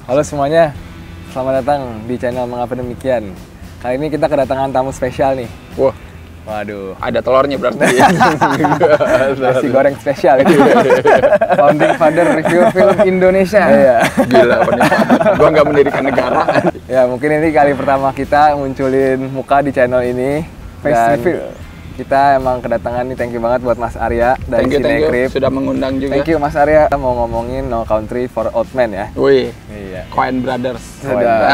Halo semuanya, selamat datang di channel Mengapa Demikian. Kali ini kita kedatangan tamu spesial nih. Wah, waduh, ada telurnya berarti ya. nasi goreng spesial itu. Founding father review film Indonesia. Iya. Gila, gua nggak mendirikan negara. Ya mungkin ini kali pertama kita munculin muka di channel ini. Dan kita emang kedatangan nih, thank you banget buat Mas Arya dari Cinecrip. Sudah mengundang juga. Thank you Mas Arya. Kita mau ngomongin No Country for Old Men ya. Wih, iya. Coen Brothers. Sudah.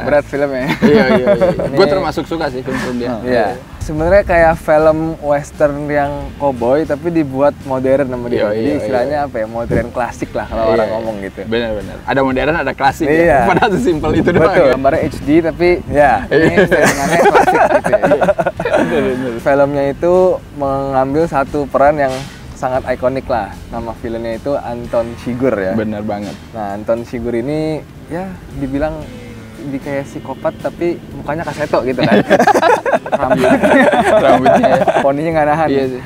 Berat filmnya. Iya. Gue termasuk suka sih film dia. Iya. Sebenarnya kayak film western yang cowboy tapi dibuat modern sama dia. Jadi istilahnya apa ya? Modern klasik lah kalau orang ngomong gitu. Benar. Ada modern, ada klasik. Iya. Ya. Padahal sesimpel itu doang. Betul. Gambarnya HD tapi ya ini settingannya klasik gitu ya. Filmnya itu mengambil satu peran yang sangat ikonik lah. Nama filmnya itu Anton Chigurh ya. Benar banget. Nah, Anton Chigurh ini ya dibilang di kayak psikopat tapi mukanya kaseto gitu kan. Rambutnya poninya nggak nahan. Iya sih.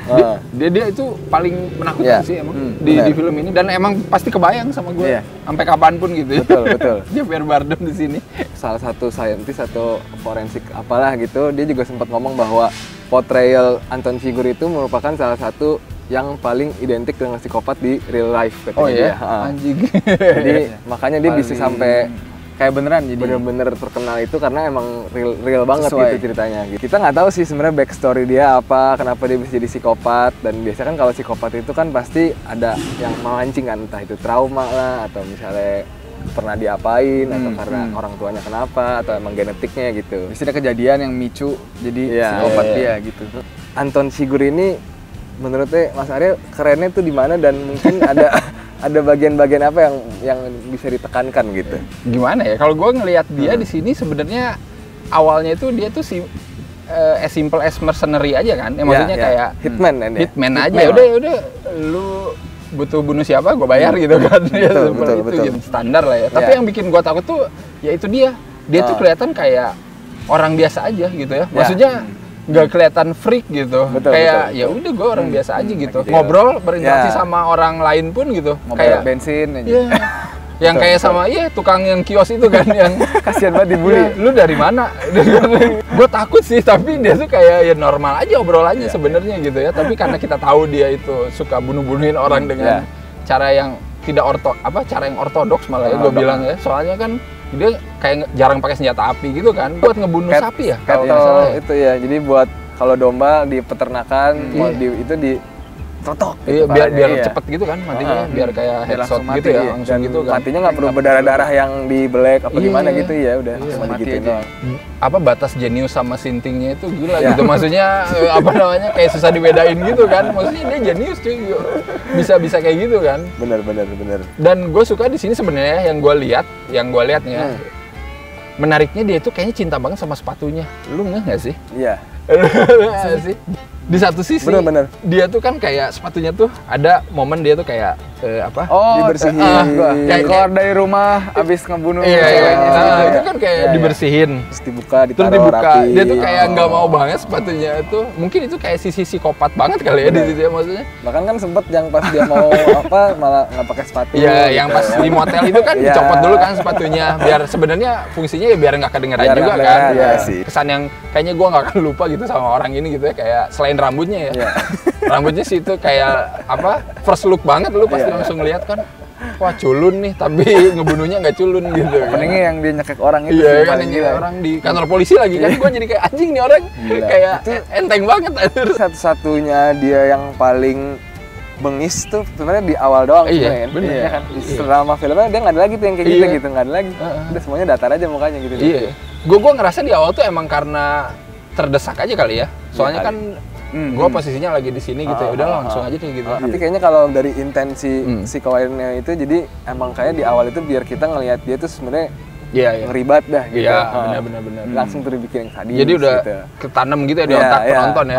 Dia itu paling menakutkan sih emang di film ini, dan emang pasti kebayang sama gue sampai kapanpun gitu. Betul. Javier Bardem di sini. Salah satu saintis atau forensik apalah gitu, dia juga sempat ngomong bahwa portrayal Anton Chigurh itu merupakan salah satu yang paling identik dengan psikopat di real life katanya. Oh iya? Anjing. Jadi makanya dia bisa sampai kayak beneran, jadi bener-bener terkenal itu karena emang real banget gitu ceritanya. Kita nggak tahu sih sebenarnya backstory dia apa, kenapa dia bisa jadi psikopat. Dan biasanya kan kalau psikopat itu kan pasti ada yang memancing kan, entah itu trauma lah atau misalnya pernah diapain atau karena orang tuanya kenapa atau emang genetiknya gitu. Bisa ada kejadian yang micu jadi psikopat dia gitu. Anton Chigurh ini menurutnya Mas Arya kerennya tuh di mana, dan mungkin ada bagian-bagian apa yang bisa ditekankan gitu? Gimana ya? Kalau gue ngelihat dia di sini sebenarnya awalnya itu dia tuh as simple as mercenary aja kan? Maksudnya kayak hitman aja. Udah, lu butuh bunuh siapa? Gue bayar gitu kan? Betul. Standar lah ya. Tapi yang bikin gue takut tuh ya itu dia tuh kelihatan kayak orang biasa aja gitu ya. Maksudnya nggak kelihatan freak gitu, kayak ya udah gue orang biasa aja gitu, ngobrol berinteraksi sama orang lain pun gitu, kayak bensin aja. Yang kayak sama tukang yang kios itu kan, yang kasihan banget dibully. Lu dari mana? Gue takut sih, tapi dia tuh kayak ya normal aja obrolannya sebenarnya gitu ya, tapi karena kita tahu dia itu suka bunuh-bunuhin orang dengan cara yang tidak cara yang ortodoks malah ya gue bilang ya, soalnya kan dia kayak jarang pakai senjata api gitu kan, buat ngebunuh sapi ya kalau salah itu ya. Jadi buat kalau domba di peternakan itu di totok gitu, biar cepet gitu kan matinya, biar kayak headshot gitu ya, langsung gitu kan. Matinya nggak perlu berdarah-darah yang dibelek apa gimana gitu ya, udah cuma digituin doang. Apa batas jenius sama sintingnya itu gila gitu, maksudnya apa namanya kayak susah dibedain gitu kan, maksudnya dia jenius cuy, bisa kayak gitu kan. Bener. Dan gue suka di sini sebenarnya yang gue lihatnya menariknya, dia itu kayaknya cinta banget sama sepatunya. Lu nggak sih? Iya. sih. Di satu sisi bener. Dia tuh kan kayak sepatunya tuh ada momen dia tuh kayak dibersihin, keluar dari rumah abis ngebunuh ceweknya itu kan kayak dibersihin, terus dibuka rapi. Dia tuh kayak nggak mau banget sepatunya itu, mungkin itu kayak sisi psikopat banget kali ya di situ ya, maksudnya. Bahkan kan sempet yang pas dia mau malah nggak pakai sepatu. Iya, yang pas di motel itu kan dicopot dulu kan sepatunya, biar sebenarnya fungsinya ya biar nggak kedengeran juga kan. Kesan yang kayaknya gue nggak akan lupa gitu sama orang ini gitu ya, kayak selain rambutnya ya. Rambutnya sih itu kayak first look banget, lu pasti langsung lihat kan, wah culun nih, tapi ngebunuhnya nggak culun gitu. Pentingnya yang dia nyekek orang itu. Iya kan, yang nyekek orang di kantor polisi lagi kan, gue jadi kayak anjing nih orang, kayak itu enteng banget. Satu-satunya dia yang paling bengis tuh sebenarnya di awal doang. Iya, bener. Kan? Selama filmnya dia nggak ada lagi tuh yang kayak gitu, nggak ada lagi. Udah semuanya datar aja mukanya gitu. Iya. Gue ngerasa di awal tuh emang karena terdesak aja kali ya, soalnya kan gue posisinya lagi di sini gitu ya, udah langsung aja kayak gitu. Tapi kayaknya kalau dari intensi si Coen-nya itu, jadi emang kayak di awal itu biar kita ngelihat dia tuh sebenarnya ngeribat dah gitu. Iya, benar. Langsung tuh dibikin sadis. Jadi udah ketanam gitu ya di otak penonton ya.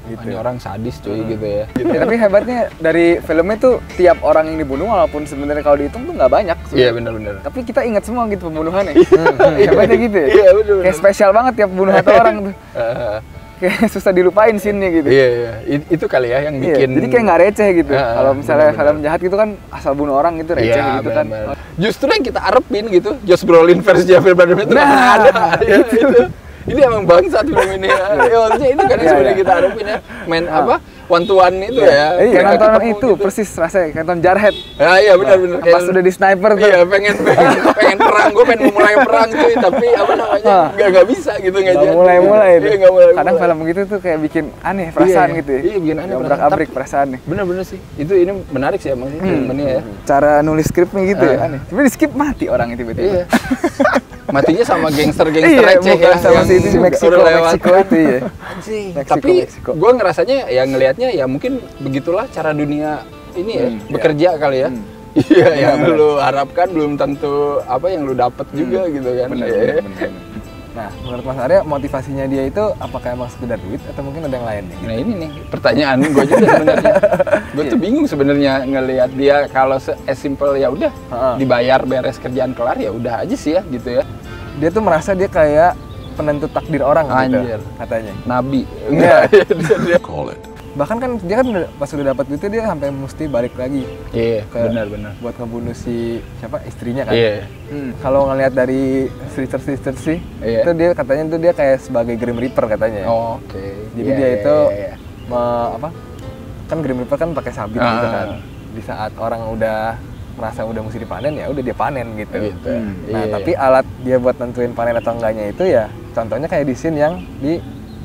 Gitu. Ini orang sadis cuy gitu ya. Tapi hebatnya dari filmnya tuh tiap orang yang dibunuh, walaupun sebenarnya kalau dihitung tuh nggak banyak. Iya, benar. Tapi kita ingat semua gitu pembunuhannya. Hebatnya gitu ya. Iya, benar. Kayak spesial banget tiap bunuh satu orang tuh. kayak susah dilupain scene-nya gitu. Iya. Itu kali ya yang bikin. Jadi kayak nggak receh gitu. Kalau misalnya film jahat gitu kan asal bunuh orang gitu receh gitu kan. Justru yang kita arepin gitu, Josh Brolin versi Javier Bardem itu ada. Itu. Ini emang bangsat film ini. Ya maksudnya itu kan yang sebenarnya kita harapin ya. Main apa? One-to-one itu ya. Kayak nonton itu gitu. Persis rasanya kayak nonton Jarhead. Ya iya benar-benar. Pas udah di sniper tuh. Iya, pengen perang, gue pengen memulai perang cuy, tapi apa namanya? Enggak bisa gitu enggak jadi. Mulai itu. Iya, mulai. Kadang film gitu tuh kayak bikin aneh perasaan gitu ya. Iya, bikin aneh. Abrak-abrik perasaan nih. Bener-bener sih. Ini menarik sih emang sih filmnya ya. Cara nulis skripnya gitu ya aneh. Tapi di skip mati orang itu tiba-tiba. Iya. Matinya sama gangster-gangster receh ya. Sama si itu Meksiko itu ya. Tapi gue ngerasanya ya ngelihatnya ya mungkin begitulah cara dunia ini ya bekerja kali ya. Iya, yang lu harapkan belum tentu apa yang lu dapat juga gitu kan. Bener. Nah, menurut Mas Arya motivasinya dia itu apakah emang sekedar duit atau mungkin ada yang lain nih? Nah ini nih pertanyaan gue juga sebenarnya. Gue tuh bingung sebenarnya ngelihat dia kalau as simple ya udah dibayar beres kerjaan kelar ya udah aja sih ya gitu ya. Dia tuh merasa dia kayak penentu takdir orang gitu katanya. Nabi. Enggak. Dia bahkan kan dia kan pas udah dapat duitnya dia sampai mesti balik lagi. Iya, benar. Buat ngebunuh si siapa istrinya kan. Iya. Kalau ngelihat dari sister sih, itu dia katanya itu dia kayak sebagai Grim Reaper katanya. Oh, oke. Jadi dia itu kan Grim Reaper kan pakai sabit gitu kan. Di saat orang udah merasa udah mesti dipanen ya udah dia panen gitu. Nah, tapi alat dia buat nentuin panen atau enggaknya itu ya contohnya kayak di scene yang di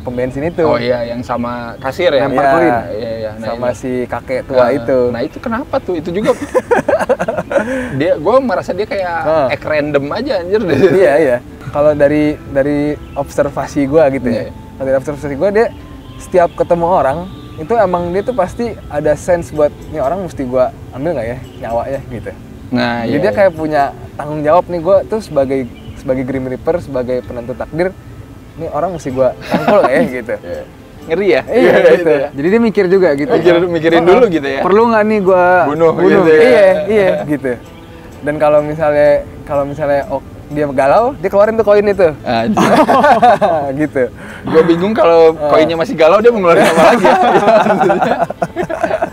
pom bensin itu. Oh iya, yang sama kasir ya. Iya. Nah, sama si kakek tua itu. Nah, itu kenapa tuh? Itu juga gue merasa dia kayak act random aja anjir. Iya. Kalau dari observasi gue gitu ya. Kalau dari observasi gue dia setiap ketemu orang itu emang dia tuh pasti ada sense buat nih orang mesti gue ambil nggak ya nyawa ya gitu. Nah, jadi dia kayak punya tanggung jawab nih gue tuh sebagai Grim Reaper, sebagai penentu takdir. Ini orang mesti gue tangkul ya gitu. Ngeri ya? Iya gitu. Jadi dia mikir juga gitu. Mikirin dulu gitu ya. Perlu nggak nih gue bunuh gitu ya? Iya gitu. Dan kalau misalnya dia galau, dia keluarin tuh koin itu. Gitu. Gue bingung kalau koinnya masih galau dia mau ngeluarin apa lagi ya.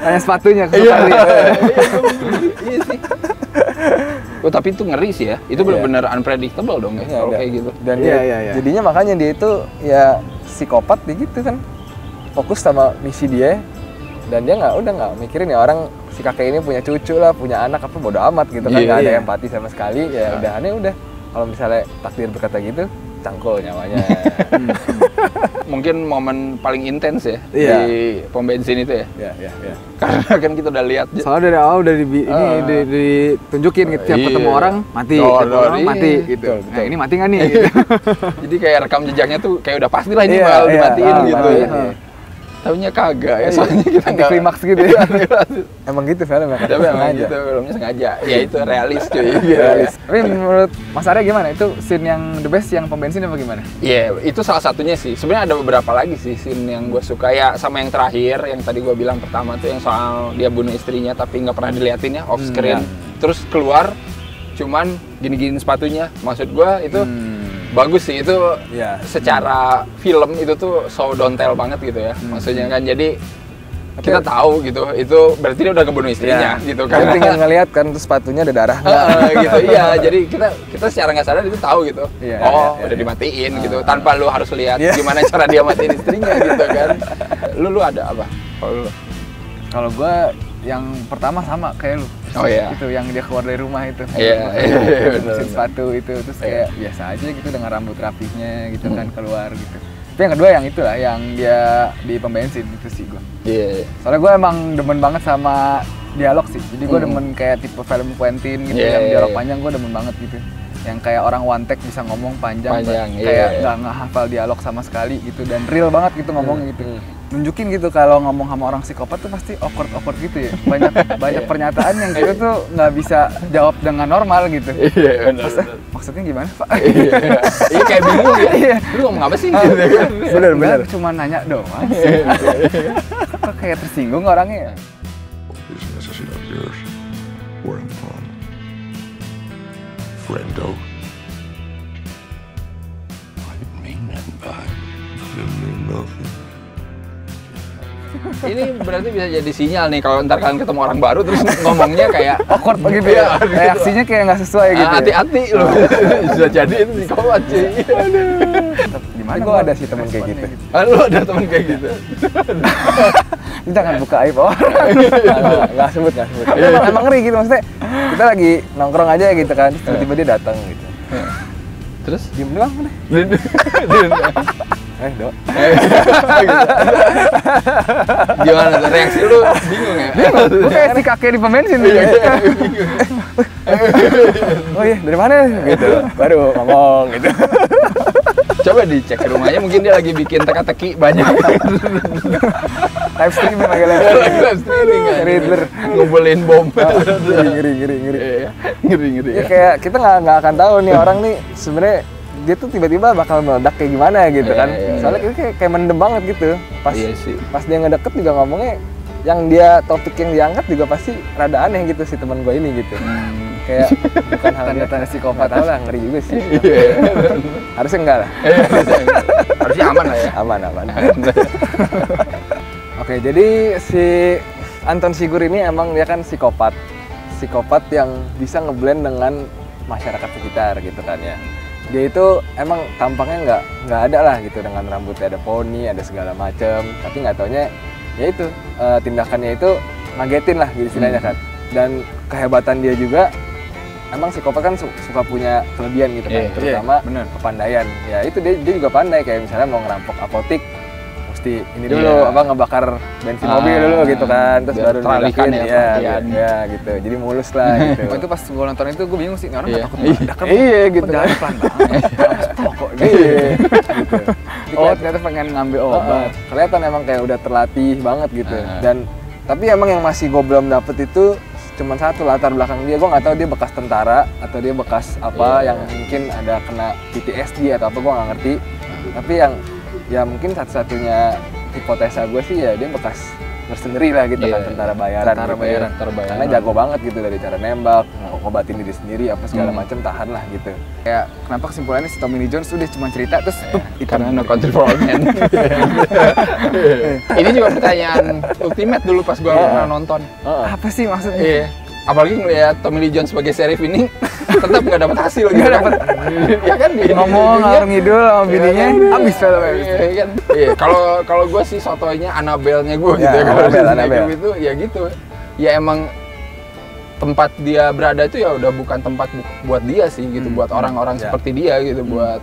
Hanya sepatunya Iya sih. Oh tapi itu ngeri sih ya. Itu benar-benar unpredictable dong ya kalau kayak gitu. Dan jadinya makanya dia itu ya psikopat gitu kan. Fokus sama misi dia dan dia nggak mikirin ya orang si kakek ini punya cucu lah, punya anak apa bodo amat gitu kan, nggak ada empati sama sekali ya udah. Kalau misalnya takdir berkata gitu, cangkul nyawanya. Mungkin momen paling intens ya di pom bensin itu ya. Iya. Karena kan kita udah lihat. Soalnya dari awal udah ditunjukin gitu, tiap ketemu orang mati, mati gitu. Nah ini mati nggak nih? Gitu. Jadi kayak rekam jejaknya tuh kayak udah pasti lah ini bakal dimatiin gitu. Tahunya kagak ya, soalnya kita nggak klimaks gitu ya. Emang gitu filmnya kan? Tapi emang gitu, filmnya sengaja. Ya itu realis cuy. Realis. Tapi menurut Mas Arya gimana? Itu scene yang the best yang pom bensin apa gimana? Iya, itu salah satunya sih. Sebenarnya ada beberapa lagi sih scene yang gue suka ya, sama yang terakhir yang tadi gue bilang pertama tuh yang soal dia bunuh istrinya tapi nggak pernah diliatin ya off screen. Terus keluar cuman gini-gini sepatunya. Maksud gue itu bagus sih itu secara film itu tuh so don't tell banget gitu ya. Maksudnya kan jadi kita tahu gitu itu berarti dia udah kebunuh istrinya gitu kan. Kita tinggal ngelihat kan terus sepatunya ada darah gitu. Iya, jadi kita secara nggak sadar itu tahu gitu. Udah dimatiin gitu tanpa lu harus lihat gimana cara dia matiin istrinya gitu kan. Lu ada apa? Kalau gua yang pertama sama kayak lu. Oh iya. Itu yang dia keluar dari rumah itu. Iya. Sepatu itu terus kayak biasa aja gitu dengan rambut rapihnya gitu kan keluar gitu. Tapi yang kedua yang itulah yang dia di pom bensin itu sih gua. Iya. Soalnya gua emang demen banget sama dialog sih. Jadi gua demen kayak tipe film Quentin gitu yang dialog panjang gua demen banget gitu. Yang kayak orang one take bisa ngomong panjang kayak nggak hafal dialog sama sekali gitu dan real banget gitu ngomongnya gitu. Nunjukin gitu kalau ngomong sama orang psikopat tuh pasti awkward gitu ya. Banyak pernyataan yang kita tuh nggak bisa jawab dengan normal gitu. Iya benar. Maksudnya gimana Pak? Iya kayak bingung ya. Lu ngomong apa sih? Bener. Cuma nanya doang. Kok kayak tersinggung orangnya. Business is not yours. We're in fun. Friendo. I didn't mean that by didn't mean nothing. Ini berarti bisa jadi sinyal nih kalau ntar kalian ketemu orang baru terus ngomongnya kayak awkward begitu ya. Reaksinya kayak nggak sesuai gitu. Hati-hati loh. Bisa jadi itu psikopat cuy. Gimana gue ada sih teman kayak gitu. Lu ada teman kayak gitu. Jangan buka aib orang. Nggak sebut. Emang ngeri gitu maksudnya. Kita lagi nongkrong aja gitu kan, tiba-tiba dia datang gitu. Terus Diem doang deh. Dok. Gimana tuh reaksi lu? Bingung ya? Gue kayak si kakek di pom bensin gitu. Oh iya, dari mana? Gitu. Baru ngomong gitu. Coba dicek ke rumahnya, mungkin dia lagi bikin teka-teki banyak. Live streaming lagi Live streaming kan. Riddler. Ngumpulin bom. Ngeri. Ngeri. Ya kayak kita nggak akan tahu nih orang nih sebenarnya dia tuh tiba-tiba bakal meledak kayak gimana gitu kan. Soalnya kita kayak mendem banget gitu. Pas dia ngedeket juga ngomongnya yang dia topik yang diangkat juga pasti rada aneh gitu si teman gue ini gitu. Kayak bukan hal tanda psikopat lah, ngeri juga sih. Harusnya enggak lah. Harusnya aman lah ya. Aman. Oke, jadi si Anton Chigurh ini emang dia kan psikopat yang bisa ngeblend dengan masyarakat sekitar gitu kan ya. Dia itu emang tampangnya nggak ada lah gitu, dengan rambutnya ada poni, ada segala macem, tapi nggak taunya ya itu tindakannya itu ngagetin lah gitu istilahnya kan. Dan kehebatan dia juga emang psikopat kan suka punya kelebihan gitu kan, terutama kepandaian. Ya itu dia juga pandai, kayak misalnya mau ngerampok apotik mesti ini dulu ngebakar bensin mobil dulu gitu kan, terus baru teralihkan ya gitu, jadi mulus lah gitu. Itu pas gue nonton itu gue bingung sih, orang nggak takut meledak kan? Iya gitu kan, pelan banget, pokok gitu. Oh ternyata pengen ngambil obat. Kelihatan emang kayak udah terlatih banget gitu. Dan tapi emang yang masih gue belum dapet itu cuman satu latar belakang dia. Gue nggak tahu dia bekas tentara atau dia bekas apa yang mungkin ada kena PTSD atau apa, gue nggak ngerti. Tapi yang ya mungkin satu-satunya hipotesa gue sih ya dia bekas mercenary lah gitu kan, tentara bayaran. Karena jago banget gitu dari cara nembak, ngobatin diri sendiri apa segala macam, tahan lah gitu. Kayak kenapa kesimpulannya si Tommy Lee Jones udah cuma cerita terus karena no country for old men. Ini juga pertanyaan ultimate dulu pas gue pernah nonton. Apa sih maksudnya? Apalagi ngeliat Tommy Lee Jones sebagai sheriff ini tetap nggak dapat hasil gitu. Nggak dapat. Ya kan dia ngomong ngalor ngidul sama bininya, habis filmnya. Iya kan. Kalau gue sih sotoynya Annabelle-nya gue gitu ya. Kalau Annabelle itu ya gitu. Ya emang tempat dia berada itu ya udah bukan tempat buat dia sih gitu, buat orang-orang seperti dia gitu, buat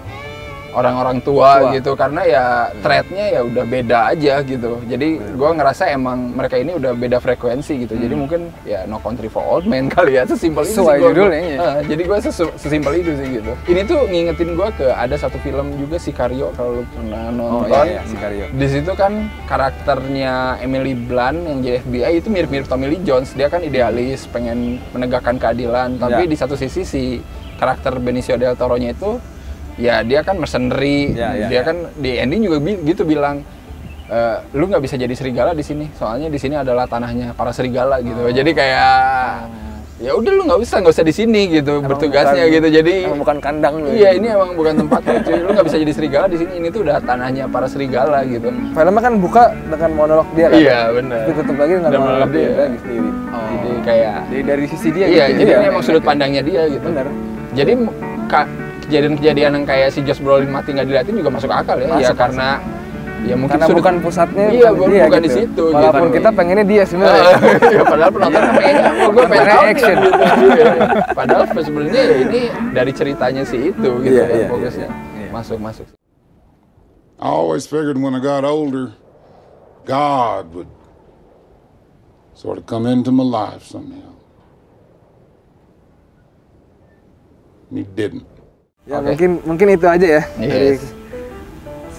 orang-orang tua gitu, karena ya threat-nya ya udah beda aja gitu. Jadi gue ngerasa emang mereka ini udah beda frekuensi gitu. Jadi mungkin ya No Country for Old Men kali ya, sesimpel itu sih judulnya. Jadi gue sesimpel itu sih gitu. Ini tuh ngingetin gue ke ada satu film juga, Sicario, kalau lu pernah nonton. Sicario. Di situ kan karakternya Emily Blunt yang jadi FBI itu mirip-mirip Tommy Lee Jones. Dia kan idealis, pengen menegakkan keadilan, tapi di satu sisi si karakter Benicio del Toro-nya itu ya dia kan mercenary, dia kan di ending juga gitu bilang, lu nggak bisa jadi serigala di sini, soalnya di sini adalah tanahnya para serigala gitu. Jadi kayak ya udah lu nggak usah di sini gitu, emang bertugasnya bukan, gitu. Jadi emang bukan kandang lu. Iya, ini emang bukan tempat lu, lu nggak bisa jadi serigala di sini. Ini tuh udah tanahnya para serigala gitu. Filmnya kan buka dengan monolog dia kan. Iya benar. Ditutup lagi dengan monolog dia sendiri. Jadi kayak dari sisi dia. Iya, gitu, jadi ini emang sudut pandangnya dia gitu. Benar. Jadi kejadian-kejadian yang kayak si Josh Brolin mati nggak diliatin juga masuk akal ya. Ya karena ya mungkin karena bukan pusatnya, bukan dia, bukan gitu. Di situ. Walaupun gitu. Kita pengennya dia sebenarnya. Ya, padahal penonton pengennya gue pengen action gitu. Padahal sebenarnya ya ini dari ceritanya si itu gitu fokusnya. Masuk. I always figured when I got older, God would sort of come into my life somehow. He didn't. Ya mungkin itu aja ya. Jadi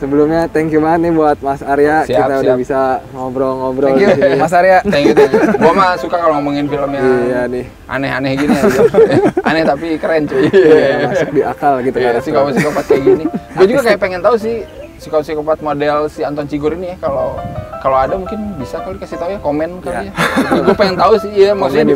sebelumnya thank you banget nih buat Mas Arya, kita udah bisa ngobrol-ngobrol di sini. Mas Arya. Thank you. Gua mah suka kalau ngomongin filmnya aneh-aneh gini aja. Aneh tapi keren cuy. Masuk di akal gitu kan. Psikopat kayak gini. Gue juga kayak pengen tahu sih psikopat model si Anton Chigurh ini ya, kalau kalau ada mungkin bisa kali kasih tahu ya, komen kali ya. Gue pengen tahu sih ya, maksudnya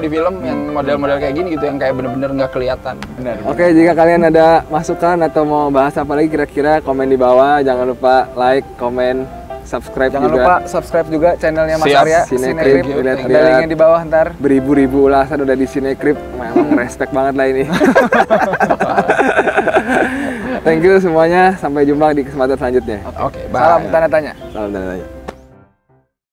di film yang model-model kayak gini gitu yang kayak bener-bener nggak kelihatan. Benar. Oke, jika kalian ada masukan atau mau bahas apa lagi kira-kira, komen di bawah. Jangan lupa like, komen, subscribe Jangan juga. lupa subscribe juga channelnya Mas Siap. Arya, Cinecrip. Ada linknya di bawah ntar. Beribu-ribu ulasan udah di Cinecrip. Memang respect banget lah ini. Thank you semuanya. Sampai jumpa di kesempatan selanjutnya. Oke, Salam tanda tanya. Salam tanda tanya.